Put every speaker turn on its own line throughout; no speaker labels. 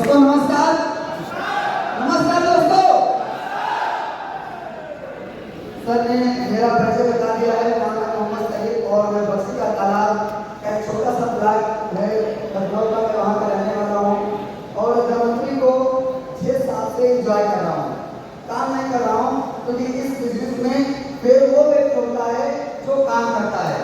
दोस्तों नमस्कार। नमस्कार दोस्तों। सर ने मेरा परिचय बता दिया है। नाम है मोहम्मद सईद और मैं बस्ती का तालाब एक छोटा सा ब्लॉक है लखनऊ का, मैं वहाँ का रहने वाला हूँ और धनवंतरी को 6 साल से एंजॉय कर रहा हूँ। काम नहीं कर रहा हूँ क्योंकि इस बिजनेस में फिर वो व्यक्ति होता है जो काम करता है।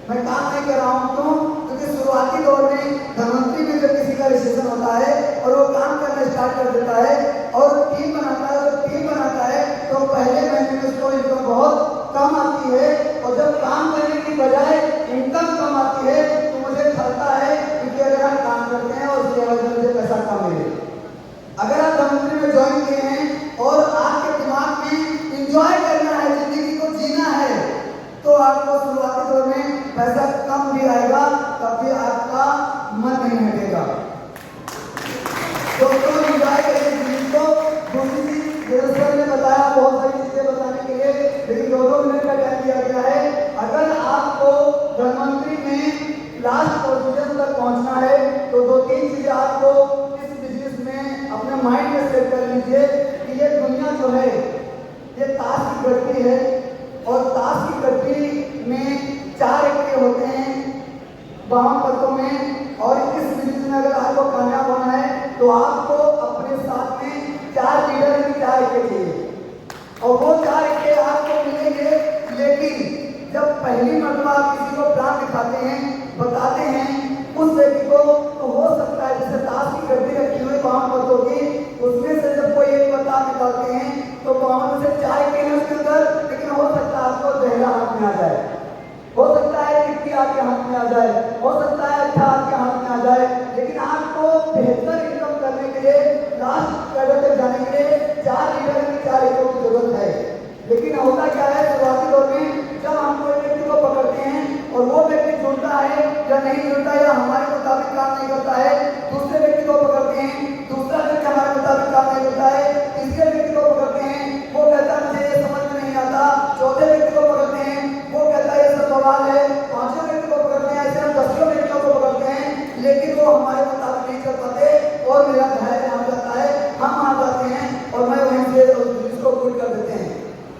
मैं काम नहीं कर रहा हूँ क्यों? क्योंकि शुरुआती दौर में धनवंतरी में जब किसी का रिसेशन होता है और वो काम करना स्टार्ट कर देता है और टीम बनाता है, जब टीम बनाता है तो पहले महीने में उसको इनकम बहुत कम आती है और जब काम करने की बजाय इनकम कम आती है तो मुझे खलता है क्योंकि अगर हम काम करते हैं और उसके वजह से पैसा कम मिले। अगर आप धनवंतरी में ज्वाइन किए हैं और आपके दिमाग में इंजॉय करना है, जिंदगी को जीना है, तो आपको शुरुआती दौर में पैसा कम भी आएगा तब भी आपका मन नहीं हटेगा। दोस्तों एंजॉय करिए जिंदगी को। दूसरी चीज सर ने बताया बहुत सारी चीजें बताने के लिए, लेकिन 2-2 मिनट का टाइम दिया गया है। अगर आपको धनवंतरी में लास्ट पोजीशन तक पहुंचना है तो 2-3 चीजें आपको इस बिजनेस में अपने माइंड में सेट कर लीजिए कि ये दुनिया जो है ये ताश की गड्डी है और ताश की गड्डी में 4 इक्के होते हैं 52 पत्तों में, और इस बिजनेस में अगर आपको कामयाब होना है तो आपको अपने साथ में 4 लीडर की 4 इक्के चाहिए और वो 4 इक्के आपको मिलेंगे। लेकिन जब पहली मरतबा आप किसी को प्लान दिखाते हैं, बताते हैं उस व्यक्ति को, तो हो सकता है जैसे ताश की गड्डी रखी हुई 52 पत्तों की, उसमें से जब कोई एक पत्ता निकालते हैं तो 52 से 4 इक्के हैं उसके अंदर, लेकिन हो सकता है आपको दहला हाथ में आ जाए, हो सकता है टिक्की आपके हाथ में आ जाए, हो सकता है अच्छा आपके हाथ में आ जाए, लेकिन आपको बेहतर इनकम करने के लिए लास्ट कैडर तक जाने के लिए 4 लीडर की 4 इक्कों की जरूरत है। लेकिन होता क्या है शुरुआती दौर में जब हम कोई व्यक्ति को पकड़ते हैं और वो व्यक्ति जुड़ता है या नहीं जुड़ता या हमारे मुताबिक काम नहीं करता है, दूसरे व्यक्ति को पकड़ते हैं, दूसरा व्यक्ति हमारे मुताबिक काम नहीं करता है, तीसरे व्यक्ति को पकड़ते हैं, वो कहता है मुझे ये समझ में नहीं आता, चौथे व्यक्ति को पकड़ते हैं, वो कहता है ये सब बवाल है, 5वें व्यक्ति को पकड़ते हैं, ऐसे हम 10वें व्यक्तियों को पकड़ते हैं, लेकिन वो हमारे मुताबिक नहीं कर पाते और मेरा धैर्य आ जाता है, हम आ जाते हैं और मैं वहीं से इसको पूरी कर देते हैं।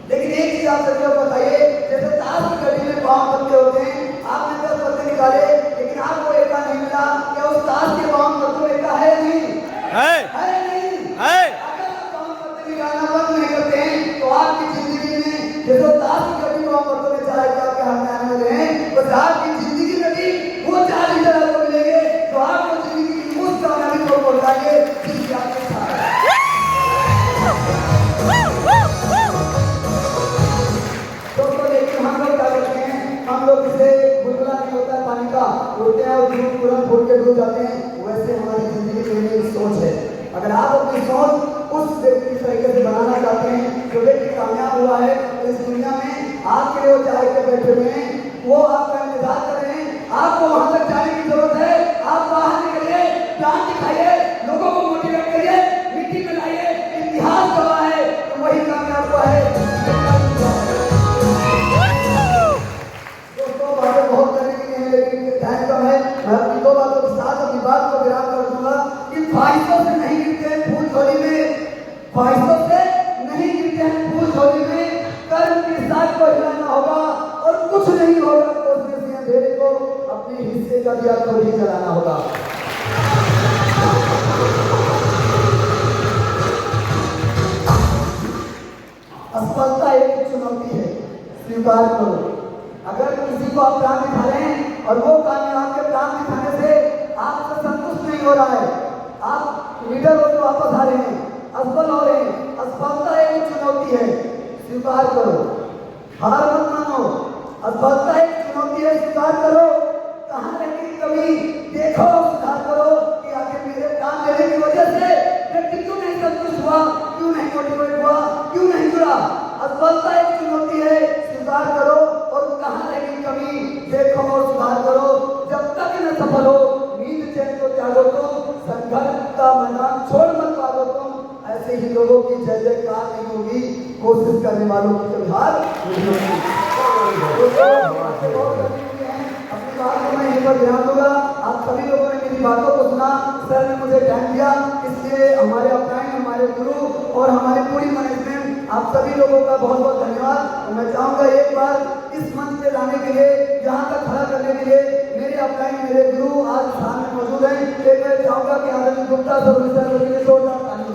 लेकिन एक चीज आप सभी को बताइए, जैसे ताश की गड्डी में 52 पत्ते होते हैं, आपने 10 पत्ते निकाले लेकिन आपको एका नहीं मिला, क्या उस ताश के 52 पत्तों में एका है नहीं? है नहीं? है। अगर आप 52 पत्ते निकालना बंद नहीं करते हैं तो आपकी जिंदगी में जैसे ताश की गड्डी 52 पत्तों में 4 इक्के आपके हाथ में आने वाले हैं, तो आपकी जिंदगी में भी वो 4 लीडर आपको मिलेंगे तो आपको जिंदगी की उस कामयाबी को पहुंचाएंगे जिसकी आपके साथ है। हम लोग इसे बुलबुला नहीं होता है पानी का, उड़ते हैं और तुरंत फूट के डूब जाते हैं, वैसे हमारी जिंदगी के लिए एक सोच है। अगर आप अपनी सोच उस व्यक्ति की तरीके से बनाना चाहते हैं जो व्यक्ति कामयाब हुआ है तो इस दुनिया में आपके लिए वो चाय के बैठे हुए हैं, वो आपका इंतजार कर रहे हैं, आपको वहां तक जाने की जरूरत है। आप बाहर निकलिए, प्लान दिखाइए, लोगों को मोटिवेट करिए, मिट्टी में लाइए, इतिहास गवाह है तो वही कामयाब हुआ है। बहुत करने के लिए है लेकिन टाइम कम है, मैं अपनी 2 बातों के साथ अपनी बात को विराम कर दूंगा कि ख्वाहिशों से नहीं गिरते हैं फूल झोली में, ख्वाहिशों से नहीं गिरते हैं फूल झोली में, कर्म के साथ को हिलाना होगा और कुछ नहीं होगा तो उसमें से अंधेरे को अपने हिस्से का दिया को भी जलाना होगा। असफलता एक चुनौती है, स्वीकार करो। अगर किसी को आप प्लान दिखा रहे हैं और वो कामयाब के प्लान दिखाने से आपसे संतुष्ट नहीं हो रहा है, आप लीडर होकर वापस आ रहे हैं, असफल हो रहे हैं, असफलता एक चुनौती है, स्वीकार करो, हार मत मानो। असफलता एक चुनौती है, स्वीकार करो। कहाँ लगी कमी देखो, सुधार करो कि आखिर मेरे प्लान देने की वजह से व्यक्ति क्यों नहीं संतुष्ट हुआ, क्यों नहीं मोटिवेट हुआ, क्यों नहीं जुड़ा। असफलता एक चुनौती है, स्वीकार करो और कहाँ लगी कमी देखो और सुधार करो। जब तक न सफल हो नींद चैन को त्यागो तुम, संघर्ष का मैदान छोड़ मत पाओ तुम। ऐसे ही लोगों की जय जयकार नहीं होगी, कोशिश करने वालों की कभी हार नहीं होगी। अपनी बात को मैं यहीं पर ध्यान दूंगा। आप सभी लोगों ने मेरी बातों को सुना, सर ने मुझे टाइम दिया, इसलिए हमारे अपलाइन, हमारे गुरु और हमारी पूरी मैनेजमेंट, आप सभी लोगों का बहुत बहुत धन्यवाद। मैं चाहूँगा एक बार इस मंच पे लाने के लिए, यहाँ तक खड़ा करने के लिए मेरे अपलाइन, मेरे गुरु आज सामने मौजूद हैं। एक मैं चाहूँगा कि आदरणीय गुप्ता सर के लिए जोरदार ताली।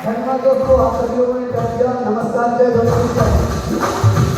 धन्यवाद दोस्तों, आप सभी लोगों ने प्यार दिया। नमस्कार, जय भगवान।